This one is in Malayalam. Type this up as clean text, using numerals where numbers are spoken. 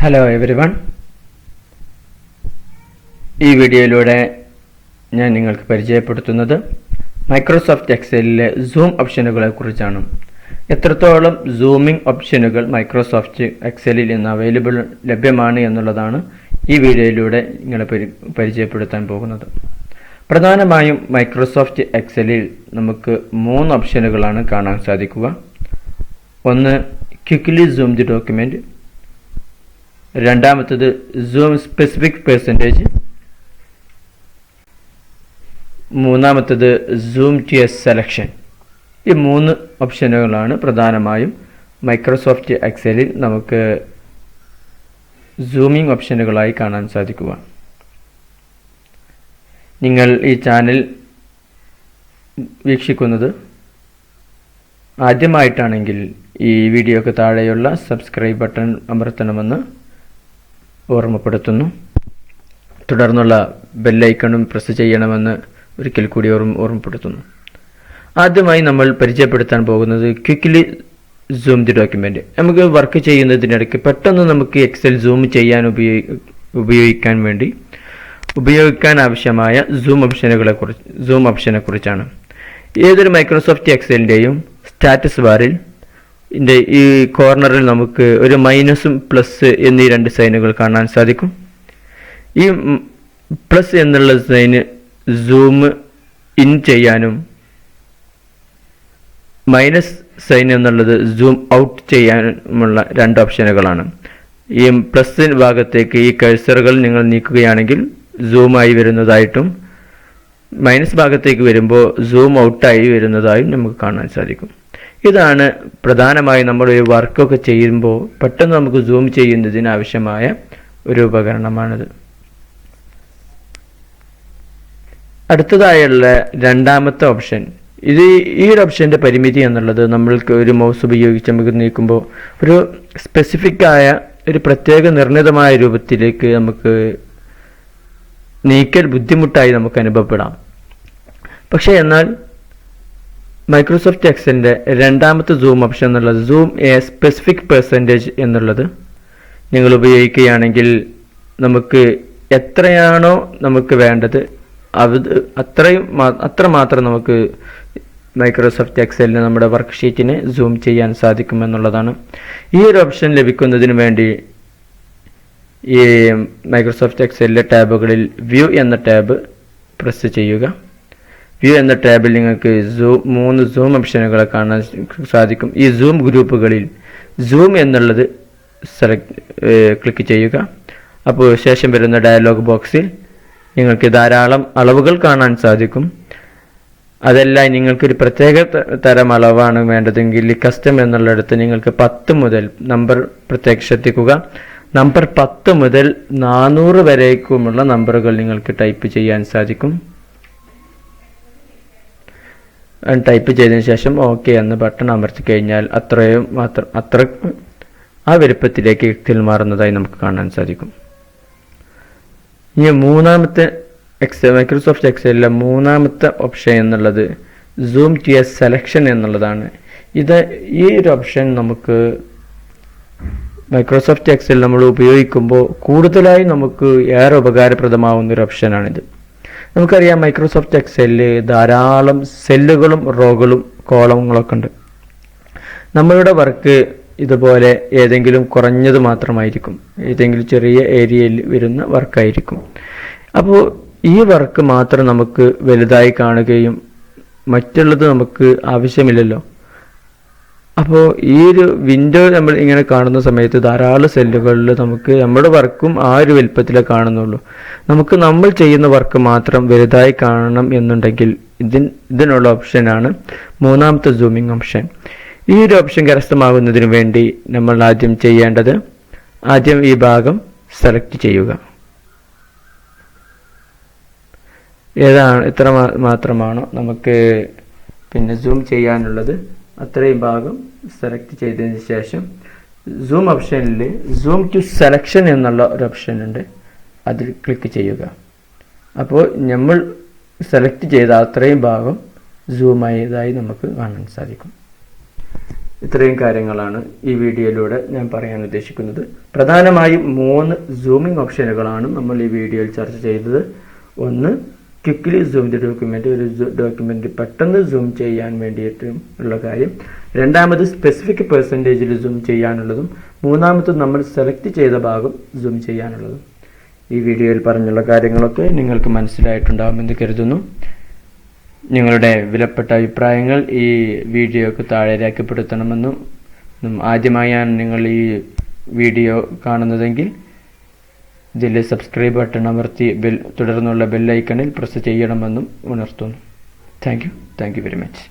ഹലോ എവരിവൺ, ഈ വീഡിയോയിലൂടെ ഞാൻ നിങ്ങൾക്ക് പരിചയപ്പെടുത്തുന്നത് മൈക്രോസോഫ്റ്റ് എക്സലിലെ സൂം ഓപ്ഷനുകളെ കുറിച്ചാണ്. എത്രത്തോളം സൂമിംഗ് ഓപ്ഷനുകൾ മൈക്രോസോഫ്റ്റ് എക്സലിൽ ഇന്ന് ലഭ്യമാണ് എന്നുള്ളതാണ് ഈ വീഡിയോയിലൂടെ നിങ്ങളെ പരിചയപ്പെടുത്താൻ പോകുന്നത്. പ്രധാനമായും മൈക്രോസോഫ്റ്റ് എക്സലിൽ നമുക്ക് 3 ഓപ്ഷനുകളാണ് കാണാൻ സാധിക്കുക. ഒന്ന്, ക്വിക്ക്ലി സൂം ദി ഡോക്യുമെന്റ്. രണ്ടാമത്തത് സൂം സ്പെസിഫിക് പെർസെൻറ്റേജ്. മൂന്നാമത്തത് സൂം ടു എ സെലക്ഷൻ. ഈ 3 ഓപ്ഷനുകളാണ് പ്രധാനമായും മൈക്രോസോഫ്റ്റ് എക്സലിൽ നമുക്ക് സൂമിംഗ് ഓപ്ഷനുകളായി കാണാൻ സാധിക്കുക. നിങ്ങൾ ഈ ചാനൽ വീക്ഷിക്കുന്നത് ആദ്യമായിട്ടാണെങ്കിൽ ഈ വീഡിയോക്ക് താഴെയുള്ള സബ്സ്ക്രൈബ് ബട്ടൺ അമർത്തണമെന്ന് ഓർമ്മപ്പെടുത്തുന്നു. തുടർന്നുള്ള ബെല്ലൈക്കണും പ്രസ് ചെയ്യണമെന്ന് ഒരിക്കൽ കൂടി ഓർമ്മപ്പെടുത്തുന്നു. ആദ്യമായി നമ്മൾ പരിചയപ്പെടുത്താൻ പോകുന്നത് ക്വിക്ക്ലി സൂം ദി ഡോക്യുമെന്റ്. നമുക്ക് വർക്ക് ചെയ്യുന്നതിനിടയ്ക്ക് പെട്ടെന്ന് നമുക്ക് എക്സൽ സൂം ചെയ്യാൻ ഉപയോഗിക്കാൻ ആവശ്യമായ സൂം ഓപ്ഷനെ കുറിച്ചാണ്. ഏതൊരു മൈക്രോസോഫ്റ്റ് എക്സലിൻ്റെയും സ്റ്റാറ്റസ് ബാറിൽ ഈ കോർണറിൽ നമുക്ക് ഒരു മൈനസും പ്ലസ് എന്നീ 2 സൈനുകൾ കാണാൻ സാധിക്കും. ഈ പ്ലസ് എന്നുള്ള സൈന് സൂം ഇൻ ചെയ്യാനും മൈനസ് സൈൻ എന്നുള്ളത് സൂം ഔട്ട് ചെയ്യാനുമുള്ള 2 ഓപ്ഷനുകളാണ്. ഈ പ്ലസ് ഭാഗത്തേക്ക് ഈ കഴ്സറുകൾ നിങ്ങൾ നീക്കുകയാണെങ്കിൽ സൂമായി വരുന്നതായിട്ടും മൈനസ് ഭാഗത്തേക്ക് വരുമ്പോൾ സൂം ഔട്ടായി വരുന്നതായും നമുക്ക് കാണാൻ സാധിക്കും. ഇതാണ് പ്രധാനമായും നമ്മൾ ഒരു വർക്കൊക്കെ ചെയ്യുമ്പോൾ പെട്ടെന്ന് നമുക്ക് സൂം ചെയ്യുന്നതിന് ആവശ്യമായ ഒരു ഉപകരണമാണിത്. അടുത്തതായുള്ള രണ്ടാമത്തെ ഓപ്ഷൻ, ഈ ഒരു ഓപ്ഷൻ്റെ പരിമിതി എന്നുള്ളത് നമ്മൾക്ക് ഒരു മൗസ് ഉപയോഗിച്ച് നമുക്ക് നീക്കുമ്പോൾ ഒരു സ്പെസിഫിക് ആയ ഒരു പ്രത്യേക നിർണിതമായ രൂപത്തിലേക്ക് നമുക്ക് നീക്കൽ ബുദ്ധിമുട്ടായി നമുക്ക് അനുഭവപ്പെടാം. പക്ഷേ എന്നാൽ മൈക്രോസോഫ്റ്റ് എക്സലിൻ്റെ രണ്ടാമത്തെ സൂം ഓപ്ഷൻ എന്നുള്ളത് സൂം എ സ്പെസിഫിക് പെർസെൻറ്റേജ് എന്നുള്ളത് നിങ്ങൾ ഉപയോഗിക്കുകയാണെങ്കിൽ നമുക്ക് എത്രയാണോ നമുക്ക് വേണ്ടത് അത്രമാത്രം നമുക്ക് മൈക്രോസോഫ്റ്റ് എക്സലിന് നമ്മുടെ വർക്ക്ഷീറ്റിനെ സൂം ചെയ്യാൻ സാധിക്കുമെന്നുള്ളതാണ്. ഈ ഒരു ഓപ്ഷൻ ലഭിക്കുന്നതിന് വേണ്ടി ഈ മൈക്രോസോഫ്റ്റ് എക്സലിലെ ടാബുകളിൽ വ്യൂ എന്ന ടാബ് പ്രസ് ചെയ്യുക. വ്യൂ എന്ന ടാബിൽ നിങ്ങൾക്ക് 3 സൂം ഓപ്ഷനുകളെ കാണാൻ സാധിക്കും. ഈ സൂം ഗ്രൂപ്പുകളിൽ സൂം എന്നുള്ളത് ക്ലിക്ക് ചെയ്യുക. അപ്പോൾ ശേഷം വരുന്ന ഡയലോഗ് ബോക്സിൽ നിങ്ങൾക്ക് ധാരാളം അളവുകൾ കാണാൻ സാധിക്കും. അതെല്ലാം നിങ്ങൾക്കൊരു പ്രത്യേക തരം അളവാണ് വേണ്ടതെങ്കിൽ കസ്റ്റം എന്നുള്ളിടത്ത് നിങ്ങൾക്ക് 10 മുതൽ നമ്പർ പ്രത്യേകം ശ്രദ്ധിക്കുക. നമ്പർ 10 മുതൽ 400 വരേക്കുമുള്ള നമ്പറുകൾ നിങ്ങൾക്ക് ടൈപ്പ് ചെയ്യാൻ സാധിക്കും. ടൈപ്പ് ചെയ്തതിന് ശേഷം ഓക്കെ എന്ന ബട്ടൺ അമർത്തി കഴിഞ്ഞാൽ അത്ര ആ വലുപ്പത്തിലേക്ക് എക്സൽ മാറുന്നതായി നമുക്ക് കാണാൻ സാധിക്കും. ഇനി മൂന്നാമത്തെ മൈക്രോസോഫ്റ്റ് എക്സലിലെ മൂന്നാമത്തെ ഓപ്ഷൻ എന്നുള്ളത് സൂം ടു എ സെലക്ഷൻ എന്നുള്ളതാണ്. ഈ ഒരു ഓപ്ഷൻ നമുക്ക് മൈക്രോസോഫ്റ്റ് എക്സൽ നമ്മൾ ഉപയോഗിക്കുമ്പോൾ കൂടുതലായി നമുക്ക് ഏറെ ഉപകാരപ്രദമാവുന്ന ഒരു ഓപ്ഷനാണിത്. നമുക്കറിയാം മൈക്രോസോഫ്റ്റ് എക്സലിൽ ധാരാളം സെല്ലുകളും റോകളും കോളങ്ങളൊക്കെ ഉണ്ട്. നമ്മളുടെ വർക്ക് ഇതുപോലെ ഏതെങ്കിലും കുറഞ്ഞത് മാത്രമായിരിക്കും, ഏതെങ്കിലും ചെറിയ ഏരിയയിൽ വരുന്ന വർക്കായിരിക്കും. അപ്പോൾ ഈ വർക്ക് മാത്രം നമുക്ക് വലുതായി കാണുകയും മറ്റുള്ളത് നമുക്ക് ആവശ്യമില്ലല്ലോ. അപ്പോൾ ഈ ഒരു വിൻഡോ നമ്മൾ ഇങ്ങനെ കാണുന്ന സമയത്ത് ധാരാളം സെല്ലുകളിൽ നമുക്ക് നമ്മുടെ വർക്കും ആ ഒരു വലുപ്പത്തിലേ കാണുന്നുള്ളൂ. നമ്മൾ ചെയ്യുന്ന വർക്ക് മാത്രം വലുതായി കാണണം എന്നുണ്ടെങ്കിൽ ഇതിനുള്ള ഓപ്ഷനാണ് മൂന്നാമത്തെ സൂമിംഗ് ഓപ്ഷൻ. ഈ ഒരു ഓപ്ഷൻ കരസ്ഥമാകുന്നതിന് വേണ്ടി നമ്മൾ ആദ്യം ചെയ്യേണ്ടത് ഈ ഭാഗം സെലക്ട് ചെയ്യുക. എത്ര മാത്രമാണോ നമുക്ക് സൂം ചെയ്യാനുള്ളത് അത്രയും ഭാഗം സെലക്ട് ചെയ്തതിന് ശേഷം സൂം ഓപ്ഷനിൽ സൂം ടു സെലക്ഷൻ എന്നുള്ള ഒരു ഓപ്ഷൻ ഉണ്ട്, അതിൽ ക്ലിക്ക് ചെയ്യുക. അപ്പോൾ നമ്മൾ സെലക്ട് ചെയ്ത അത്രയും ഭാഗം സൂം ആയതായി നമുക്ക് കാണാൻ സാധിക്കും. ഇത്രയും കാര്യങ്ങളാണ് ഈ വീഡിയോയിലൂടെ ഞാൻ പറയാൻ ഉദ്ദേശിക്കുന്നത്. പ്രധാനമായും 3 സൂമിംഗ് ഓപ്ഷനുകളാണ് നമ്മൾ ഈ വീഡിയോയിൽ ചർച്ച ചെയ്തത്. ഒന്ന്, ക്വിക്ക്ലി സൂം ദി ഡോക്യുമെന്റ്, ഒരു ഡോക്യുമെന്റ് പെട്ടെന്ന് സൂം ചെയ്യാൻ വേണ്ടിയിട്ട് ഉള്ള കാര്യം. രണ്ടാമത്, സ്പെസിഫിക് പെർസെൻറ്റേജിൽ സൂം ചെയ്യാനുള്ളതും. മൂന്നാമത്, നമ്മൾ സെലക്ട് ചെയ്ത ഭാഗം സൂം ചെയ്യാനുള്ളതും. ഈ വീഡിയോയിൽ പറഞ്ഞുള്ള കാര്യങ്ങളൊക്കെ നിങ്ങൾക്ക് മനസ്സിലായിട്ടുണ്ടാകുമെന്ന് കരുതുന്നു. നിങ്ങളുടെ വിലപ്പെട്ട അഭിപ്രായങ്ങൾ ഈ വീഡിയോക്ക് താഴെ രേഖപ്പെടുത്തണമെന്നും, ആദ്യമായാണ് നിങ്ങൾ ഈ വീഡിയോ കാണുന്നതെങ്കിൽ ഇതിൽ സബ്സ്ക്രൈബ് ബട്ടൺ അമർത്തി തുടർന്നുള്ള ബെല്ലൈക്കണിൽ പ്രസ് ചെയ്യണമെന്നും ഉണർത്തുന്നു. Thank you very much.